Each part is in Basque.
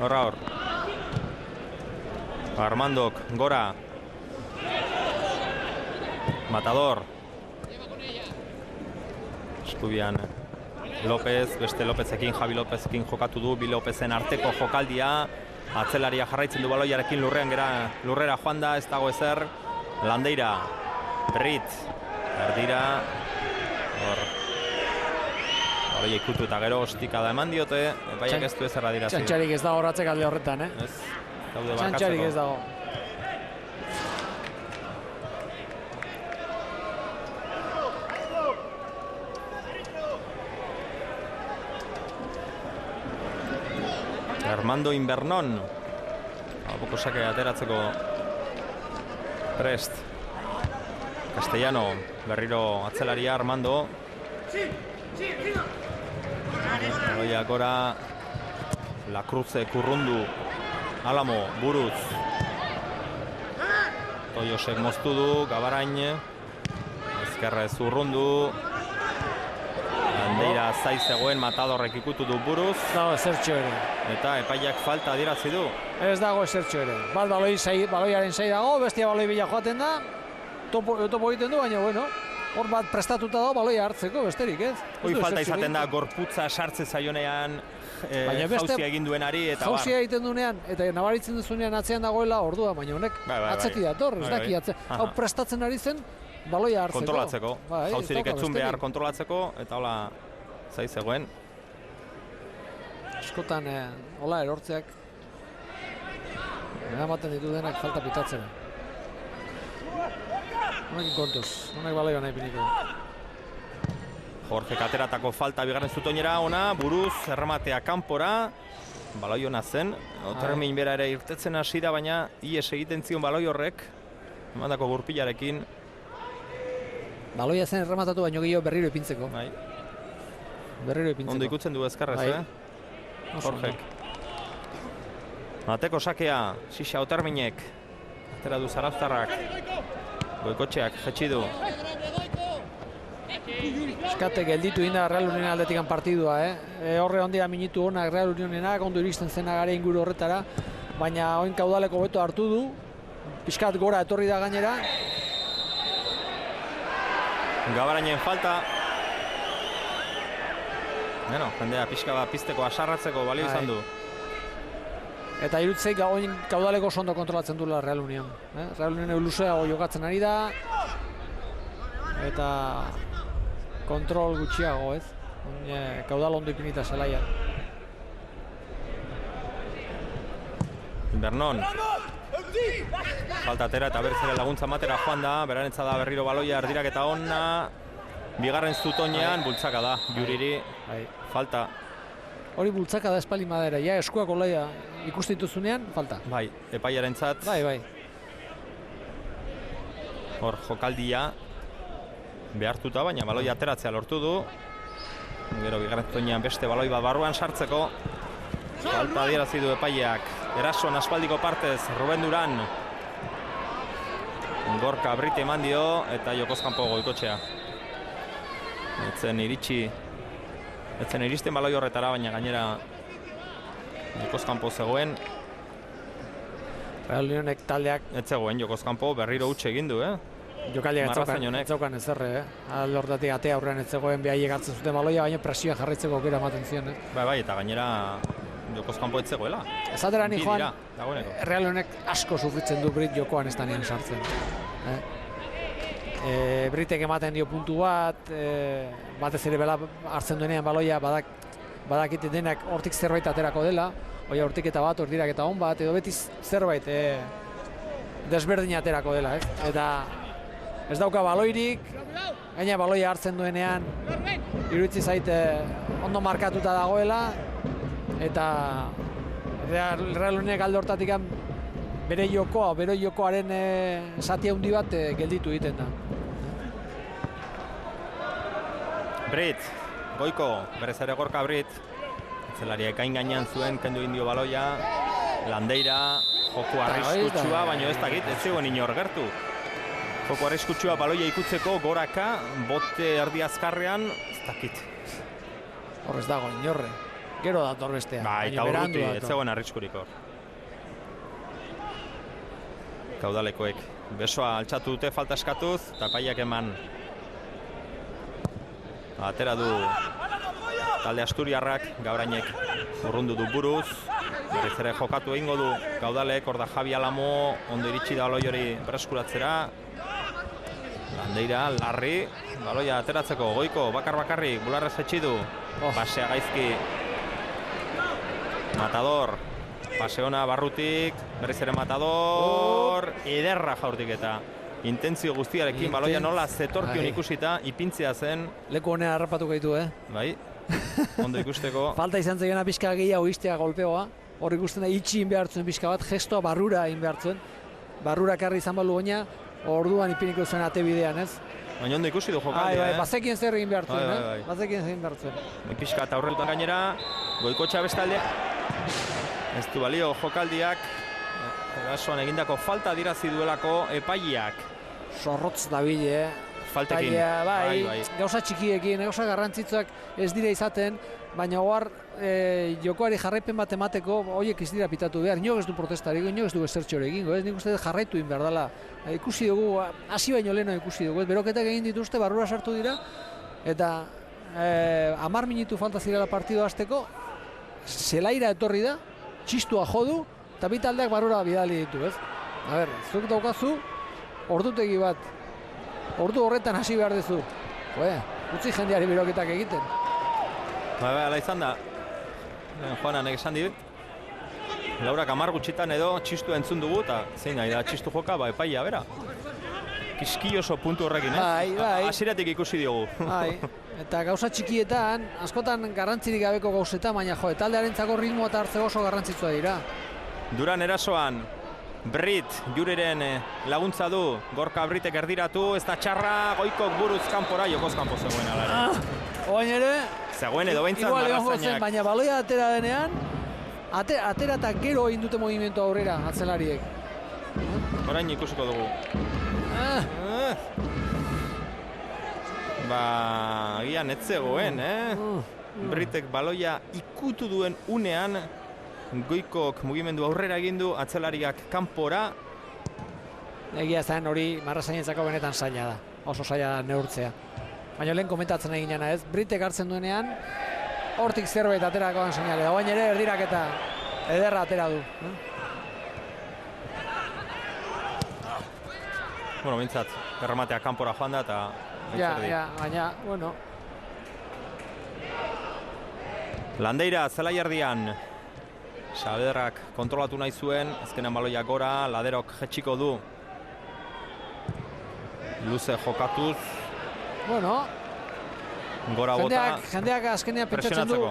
Horra hor. Armandok, gora. Matador. Eskubian López, beste Lópezekin, Javi Lópezekin jokatu du, Bi Lópezen arteko jokaldia. Atzelaria jarraitzen du baloiarekin lurrera joan da, ez dago ezer. Landeira, Brit, erdira. Hor. Baloia ikutu eta gero ostikada eman diote, epaiak ez du ezer adirazi. Txantxarik ez dago horatzek alde horretan, Ez, daude barkatzeko. Txantxarik ez dago. Armando Invernon. Alboko sake ateratzeko prest. Castellano, berriro atzelaria Armando. Baloia gora. La Cruze, Kurrundu. Alamo, buruz. Toiosek moztu du, Gabarain. Ezkerra ez Urrundu. Landeira zaiz zegoen, Matadorrek ikutu du buruz. Dago ezertxo ere. Eta epaiak falta adierazi du. Ez dago ezertxo ere. Bat baloiaren sei dago, bestia baloi bila joaten da. Topo egiten du, baina bueno. Hor bat prestatuta dago baloia hartzeko, besterik ez. Hoi falta izaten da, gorputza sartze zaionean jauzia egin duenari. Jauzia egiten duenean, eta nabaritzen duzunean atzean dagoela ordua, baina honek atzetik dator, ez daki atze. Hau prestatzen ari zen, baloia hartzeko. Kontrolatzeko, jauzirik etzun behar kontrolatzeko, eta hola zaiz zegoen. Askotan, hola erortzeak, eramaten ditu denak falta pitatzera. Honekin kontuz, honek baloia nahi piniko. Jorge Kateratako falta bigarren zutoinera, ona, buruz, errematea kanpora. Baloi hona zen, Otermin bera ere irtetzen hasi da, baina ies egiten zion baloi horrek. Emandako gurpilarekin. Baloia zen errematatu baino gehiago berriro ipintzeko. Berriro ipintzeko. Ondo ikutzen du ezkarrez, Jorgek. Mateko sakea, Xixa Oterminek. Atera du Zarauztarrak. Goikotxeak jetxi du. Eskate gelditu inda Real Unionen aldetikan partidua, horre ondira minitu honak Real Unionenak, ondo iristen zena gare inguru horretara, baina oin kaudaleko beto hartu du, pixkat gora etorri da gainera. Gabarainen falta. Bueno, jendea pixka bat pizteko asarratzeko balio izan du. Eta irutzeik oin kaudaleko ondo kontrolatzen duela Real Union. Real Union luzeago jokatzen ari da. Eta kontrol gutxiago, ez? Kaudal ondo ipinita zelaia. Invernon. Falta atera eta berzere laguntza matera joan da. Berarentzat da berriro baloia erdirak eta ona. Bigarren zutoinean bultzaka da, Juriri. Falta. Hori bultzaka da espalin madera, ja eskuak olaia ikustituzunean, falta. Bai, epaiarentzat. Bai. Hor jokaldia behartuta, baina baloi ateratzea lortu du. Gero bigarren zutoinean beste baloi bat barruan sartzeko. Falta adierazi du epaileak. Erason aspaldiko partez, Ruben Duran. Gorka Brite eman dio eta Jokozkanpo Goikotxea. Etzen iristen baloi horretara, baina gainera Jokozkanpo zegoen. Real Unionek taldeak ez zegoen Jokozkanpo, berriro utxe egin du, Jokaldiak ez zaukan ezerre, Alordatik atea aurrean ez zegoen behaiek hartzen zuten baloia, baina presioa jarraitzeko aukera ematen zion. Bai, eta gainera Jokozkanpo ez zegoela. Ezatera ni joan, Real Unionek asko sufritzen du Brit jokoan ez danean sartzen. Britek ematen dio puntu bat, batez ere bela hartzen duenean baloia badakite denak hortik zerbait aterako dela, oia hortik eta bat, hordirak eta on bat, edo beti zerbait desberdin aterako dela, eta ez dauka baloirik, gaina baloia hartzen duenean iruditzi zaite ondo markatuta dagoela, eta Real Unionek alde hortatik bere jokoaren zati handi bat gelditu egiten da. Brit, Goiko, berez ere Gorka Brit. Zelariak gain gainean zuen, kendu indio baloia. Landeira, joko arriskutsua, baina ez dakit, ez zegoen inor gertu. Joko arriskutsua baloia ikutzeko, goraka, bote erdi azkarrean, ez dakit. Hor ez dago inorre. Gero dator bestea. Ba, eta urruti, ez zegoen arriskurik hor. Kaudalekoek besoa altxatu dute falta eskatuz, eta epaiak eman. Atera du talde asturiarrak, Gaurainek urrundu du buruz. Berriz ere jokatu egingo du Kaudalek, hor da Javi Alamo, ondo iritsi da baloi hori bereskuratzera. Landeira, Larri, baloia ateratzeko, Goiko, bakar-bakarrik, bularrez etxi du. Pasea gaizki. Matador, pase ona Barrutik, berriz ere Matador, ederra jaurtik eta intentzio guztiarekin baloia nola zetorkion ikusita, ipintzea zen. Leku honea harrapatuko ditu, Bai, ondo ikusteko. Falta izan zeiona pixka gehiago iztea golpeoa. Hor ikusten da itxi inbehartzen pixka bat, gestoa barrura inbehartzen. Barrura karri izan balu goina, orduan ipiniko zuen ate bidean, ez? Baina ondo ikusi du jokaldia, bazekien zer egin behartzen, Bazekien zer egin behartzen. Pixka eta aurrelutan gainera, Goikotxa bestalde. Ez du balio jokaldiak, erasoan egindako falta dirazi duelako epaileak. Zorrotz dabile, Faltekin. Bai, gauza txikiekin, gauza garrantzitsuak ez dira izaten, baina hor jokoari jarraipen bat emateko, horiek ez dira pitatu behar, inok ez du protestarik, inok ez du esertxore egingo, nik uste jarraitu egin behar dela. Ikusi dugu, hasi baino leheno ikusi dugu, beroketak egin dituzte, barrura sartu dira, eta 10 minutu falta zirela partido hasteko, zelaira etorri da, txistua jodu, eta bi taldeak barrura bidali ditu, ez? A ber, zuk daukazu, ordutegi bat, ordu horretan hasi behar duzu. Utzi jendeari beroketak egiten. Bai, ala izan da. Joanan esan dit. Laurak 10 gutxitan edo txistu entzun dugu, eta zein nahi da txistu joka, epaia, bera. Kiskioso puntu horrekin, Bai. Hasieratik ikusi diogu. Bai, eta gauza txikietan, askotan garrantzirik gabeko gauzetan, baina taldearentzako ritmoa eta hartze oso garrantzitsua dira. Duran erasoan, Brit, Juriren laguntza du, Gorka Britek erdiratu, ez da txarra, Goikok buruz kanpora, jokoz kanpo zegoen alare. Oain ere, zegoen edo behintzat marrazainak. Baina baloia atera denean, atera eta gero egin dute movimentu aurrera, atzelariek. Orain ikusiko dugu. Agian ez zegoen, Britek baloia ikutu duen unean, Goikok mugimendu aurrera egin du, atzelariak kanpora. Egia zen hori marrazainentzako benetan zaila da, oso zaila neurtzea. Baina lehen komentatzen egin jana, ez? Britek hartzen duenean, hortik zerbait aterakoan seinale, da baina ere erdiraketa ederra atera du. Bueno, bintzat, errematea kanpora joan da eta... baina, bueno. Landeira, zelai erdian. Saavedrak kontrolatu nahi zuen, azkenean baloiak gora, Laderok jetxiko du. Luze jokatuz. Bueno, gora bota. Jendeak azkenean pentsatzen du,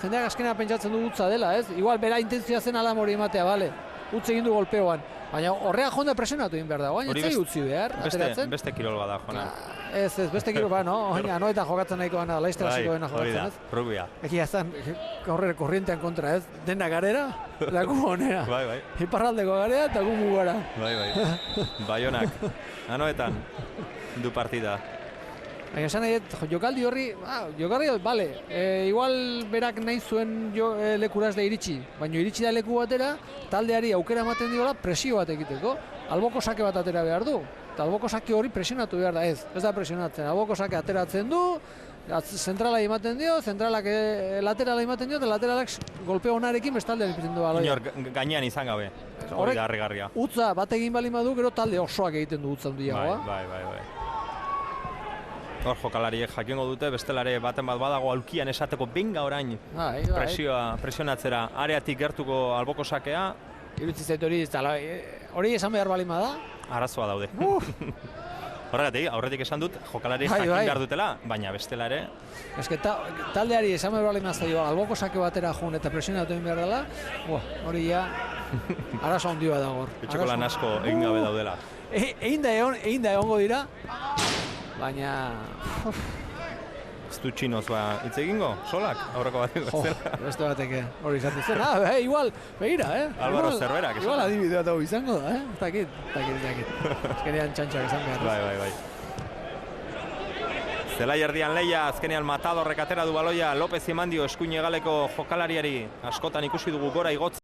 jendeak azkenean pentsatzen du utza dela, ez? Igual bera intentzioa zen Alam hori ematea, bale. Utze egin du golpeoan. Baina horrea jonda presionatu egin behar da, baina ez utzi behar, ateratzen. Beste kirol bada, Jona. Ez, beste kirol bada, no? Anoetan jokatzen nahiko gana, laiztera ziko dena jokatzen, ez? Rugbia. Egia zan, korrientean kontra, ez? Dena garera, eta gu honera. Bai. Iparraldeko garea eta gu mugara. Bai. Baionak, anoetan, du partida. Baina esan nahi, jokaldi horri, bale, igual berak nahi zuen lekuraz da iritsi, baina iritsi da leku batera, taldeari aukera ematen diola presio bat egiteko. Alboko sake bat atera behar du, eta alboko sake hori presionatu behar da, ez da presionatzen, alboko sake ateratzen du, zentrala ematen dio, zentralak laterala ematen dio, eta lateralak golpe honarekin bestaldean ipiten du baloia. Inor gainean izan gabe, hori da harrigarria. Utza bat egin bali badu, gero talde osoak egiten du utza handiagoa. Bai. Hor jokalariek jakingo dute, bestelare baten bat badago aulkian esateko benga orain presionatzera areatik gertuko alboko sakea. Irutzi zait hori esan behar balima da? Arazoa daude. Horregatik, aurretik esan dut, jokalariek jakin behar dutela, baina bestela ere. Ez que taldeari esan behar balima zaio, alboko sake batera joan eta presionatu egin behar dela, hori ja arazo handi bat dago. Etxeko lan asko egin gabe daudela. Egin da egongo dira, baina... Ez du txinoz hitz egingo, solak, aurreko bat zela. Beste bateke, hori izan zen. Igual, begira, Álvaro Cerverak. Igual adibidea dago izango da, Takit. Ezkenean txantxak izan behar. Bai. Zelai erdian Leia, azkenean Matadorrek atera du baloia, Lopez eman dio eskuin hegaleko jokalariari, askotan ikusi dugu gora igotzen.